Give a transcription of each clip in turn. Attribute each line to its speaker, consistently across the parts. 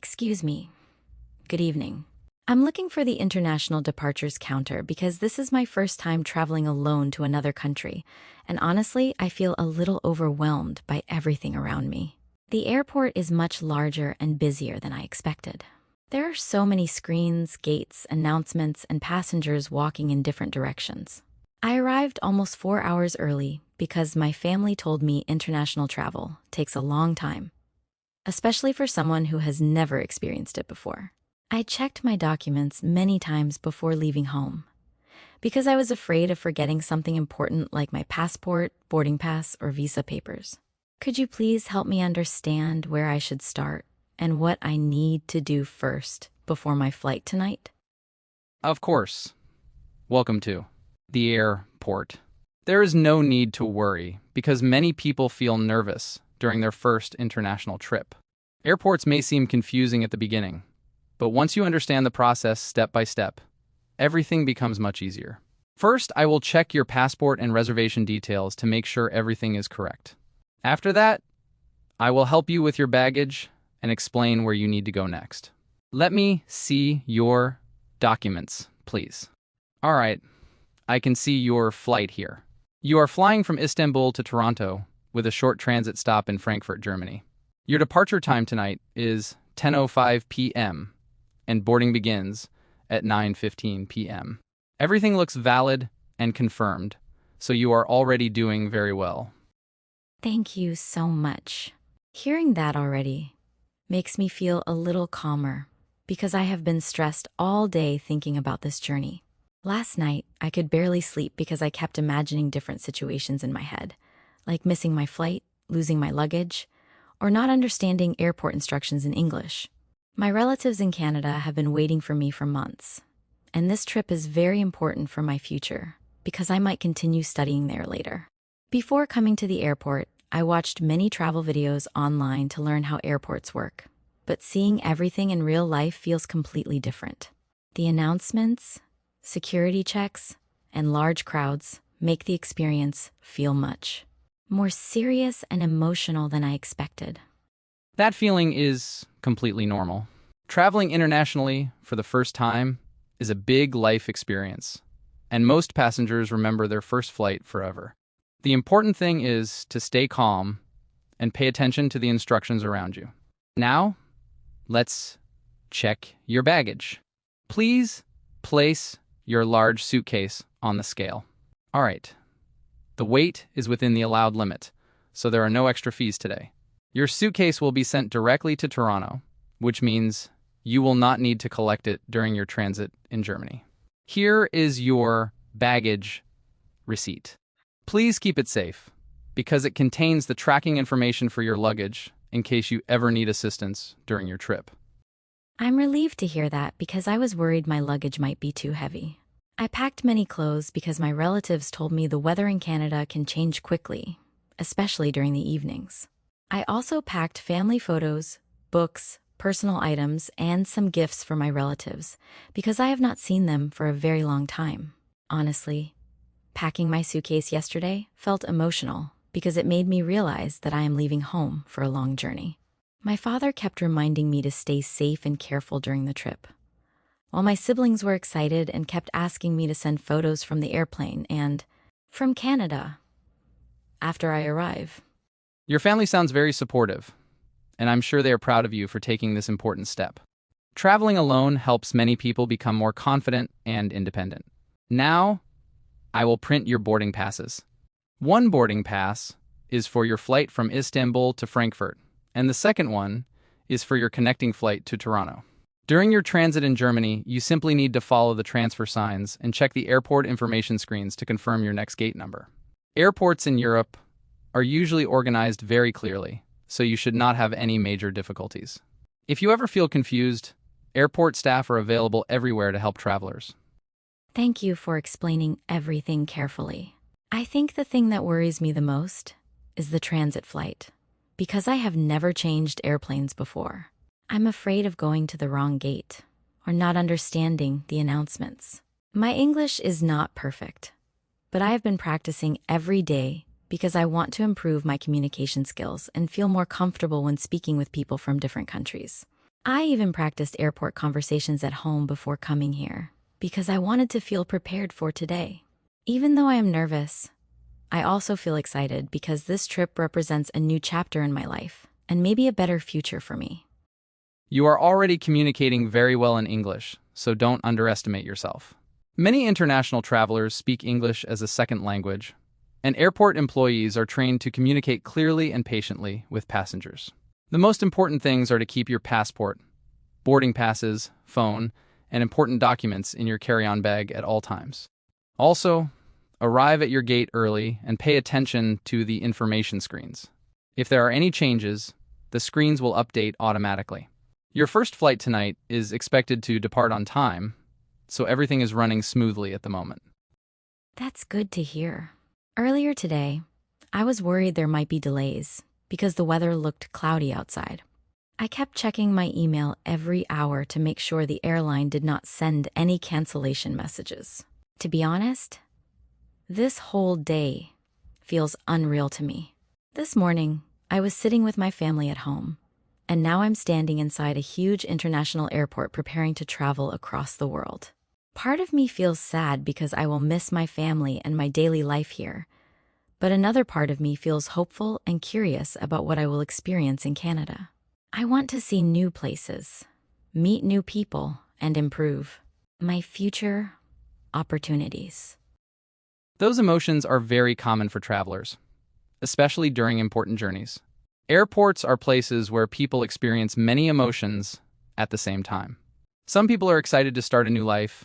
Speaker 1: Excuse me. Good evening. I'm looking for the international departures counter because this is my first time traveling alone to another country, and honestly, I feel a little overwhelmed by everything around me. The airport is much larger and busier than I expected. There are so many screens, gates, announcements, and passengers walking in different directions. I arrived almost 4 hours early because my family told me international travel takes a long time, especially for someone who has never experienced it before. I checked my documents many times before leaving home because I was afraid of forgetting something important like my passport, boarding pass, or visa papers. Could you please help me understand where I should start and what I need to do first before my flight tonight?
Speaker 2: Of course. Welcome to the airport. There is no need to worry because many people feel nervous during their first international trip. Airports may seem confusing at the beginning, but once you understand the process step by step, everything becomes much easier. First, I will check your passport and reservation details to make sure everything is correct. After that, I will help you with your baggage and explain where you need to go next. Let me see your documents, please. All right, I can see your flight here. You are flying from Istanbul to Toronto with a short transit stop in Frankfurt, Germany. Your departure time tonight is 10:05 p.m. and boarding begins at 9:15 p.m. Everything looks valid and confirmed, so you are already doing very well.
Speaker 1: Thank you so much. Hearing that already makes me feel a little calmer because I have been stressed all day thinking about this journey. Last night, I could barely sleep because I kept imagining different situations in my head, like missing my flight, losing my luggage, or not understanding airport instructions in English. My relatives in Canada have been waiting for me for months, and this trip is very important for my future because I might continue studying there later. Before coming to the airport, I watched many travel videos online to learn how airports work, but seeing everything in real life feels completely different. The announcements, security checks, and large crowds make the experience feel much more serious and emotional than I expected.
Speaker 2: That feeling is completely normal. Traveling internationally for the first time is a big life experience, and most passengers remember their first flight forever. The important thing is to stay calm and pay attention to the instructions around you. Now, let's check your baggage. Please place your large suitcase on the scale. All right. The weight is within the allowed limit, so there are no extra fees today. Your suitcase will be sent directly to Toronto, which means you will not need to collect it during your transit in Germany. Here is your baggage receipt. Please keep it safe, because it contains the tracking information for your luggage in case you ever need assistance during your trip.
Speaker 1: I'm relieved to hear that because I was worried my luggage might be too heavy. I packed many clothes because my relatives told me the weather in Canada can change quickly, especially during the evenings. I also packed family photos, books, personal items, and some gifts for my relatives because I have not seen them for a very long time. Honestly, packing my suitcase yesterday felt emotional because it made me realize that I am leaving home for a long journey. My father kept reminding me to stay safe and careful during the trip, while my siblings were excited and kept asking me to send photos from the airplane and from Canada after I arrive.
Speaker 2: Your family sounds very supportive, and I'm sure they are proud of you for taking this important step. Traveling alone helps many people become more confident and independent. Now, I will print your boarding passes. One boarding pass is for your flight from Istanbul to Frankfurt, and the second one is for your connecting flight to Toronto. During your transit in Germany, you simply need to follow the transfer signs and check the airport information screens to confirm your next gate number. Airports in Europe are usually organized very clearly, so you should not have any major difficulties. If you ever feel confused, airport staff are available everywhere to help travelers.
Speaker 1: Thank you for explaining everything carefully. I think the thing that worries me the most is the transit flight, because I have never changed airplanes before. I'm afraid of going to the wrong gate or not understanding the announcements. My English is not perfect, but I have been practicing every day because I want to improve my communication skills and feel more comfortable when speaking with people from different countries. I even practiced airport conversations at home before coming here because I wanted to feel prepared for today. Even though I am nervous, I also feel excited because this trip represents a new chapter in my life and maybe a better future for me.
Speaker 2: You are already communicating very well in English, so don't underestimate yourself. Many international travelers speak English as a second language, and airport employees are trained to communicate clearly and patiently with passengers. The most important things are to keep your passport, boarding passes, phone, and important documents in your carry-on bag at all times. Also, arrive at your gate early and pay attention to the information screens. If there are any changes, the screens will update automatically. Your first flight tonight is expected to depart on time, so everything is running smoothly at the moment.
Speaker 1: That's good to hear. Earlier today, I was worried there might be delays because the weather looked cloudy outside. I kept checking my email every hour to make sure the airline did not send any cancellation messages. To be honest, this whole day feels unreal to me. This morning, I was sitting with my family at home, and now I'm standing inside a huge international airport preparing to travel across the world. Part of me feels sad because I will miss my family and my daily life here, but another part of me feels hopeful and curious about what I will experience in Canada. I want to see new places, meet new people, and improve my future opportunities.
Speaker 2: Those emotions are very common for travelers, especially during important journeys. Airports are places where people experience many emotions at the same time. Some people are excited to start a new life,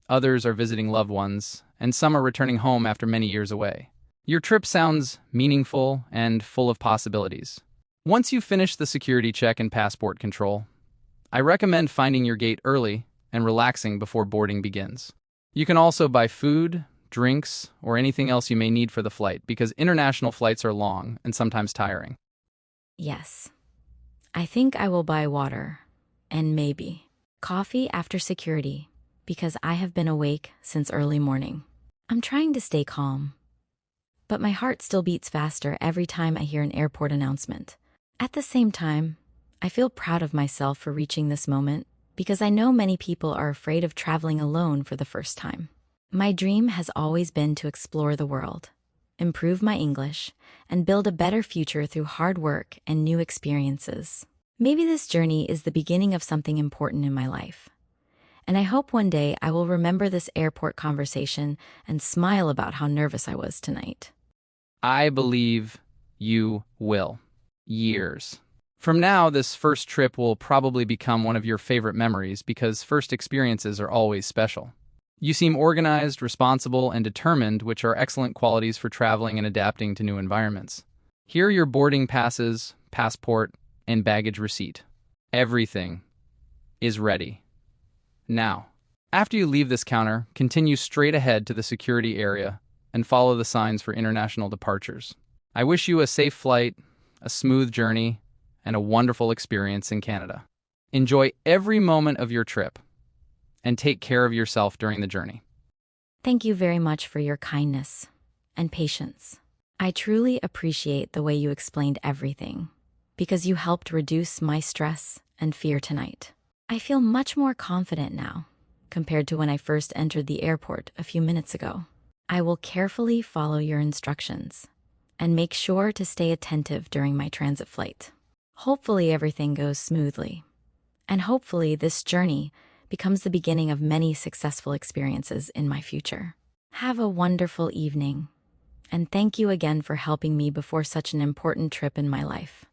Speaker 2: others are visiting loved ones, and some are returning home after many years away. Your trip sounds meaningful and full of possibilities. Once you finish the security check and passport control, I recommend finding your gate early and relaxing before boarding begins. You can also buy food, drinks, or anything else you may need for the flight because international flights are long and sometimes tiring.
Speaker 1: Yes, I think I will buy water and maybe coffee after security because I have been awake since early morning. I'm trying to stay calm, but my heart still beats faster every time I hear an airport announcement. At the same time, I feel proud of myself for reaching this moment because I know many people are afraid of traveling alone for the first time. My dream has always been to explore the world, improve my English, and build a better future through hard work and new experiences. Maybe this journey is the beginning of something important in my life. And I hope one day I will remember this airport conversation and smile about how nervous I was tonight.
Speaker 2: I believe you will. Years from now, this first trip will probably become one of your favorite memories because first experiences are always special. You seem organized, responsible, and determined, which are excellent qualities for traveling and adapting to new environments. Here are your boarding passes, passport, and baggage receipt. Everything is ready. Now, after you leave this counter, continue straight ahead to the security area and follow the signs for international departures. I wish you a safe flight, a smooth journey, and a wonderful experience in Canada. Enjoy every moment of your trip and take care of yourself during the journey.
Speaker 1: Thank you very much for your kindness and patience. I truly appreciate the way you explained everything because you helped reduce my stress and fear tonight. I feel much more confident now compared to when I first entered the airport a few minutes ago. I will carefully follow your instructions and make sure to stay attentive during my transit flight. Hopefully everything goes smoothly, and hopefully this journey becomes the beginning of many successful experiences in my future. Have a wonderful evening, and thank you again for helping me before such an important trip in my life.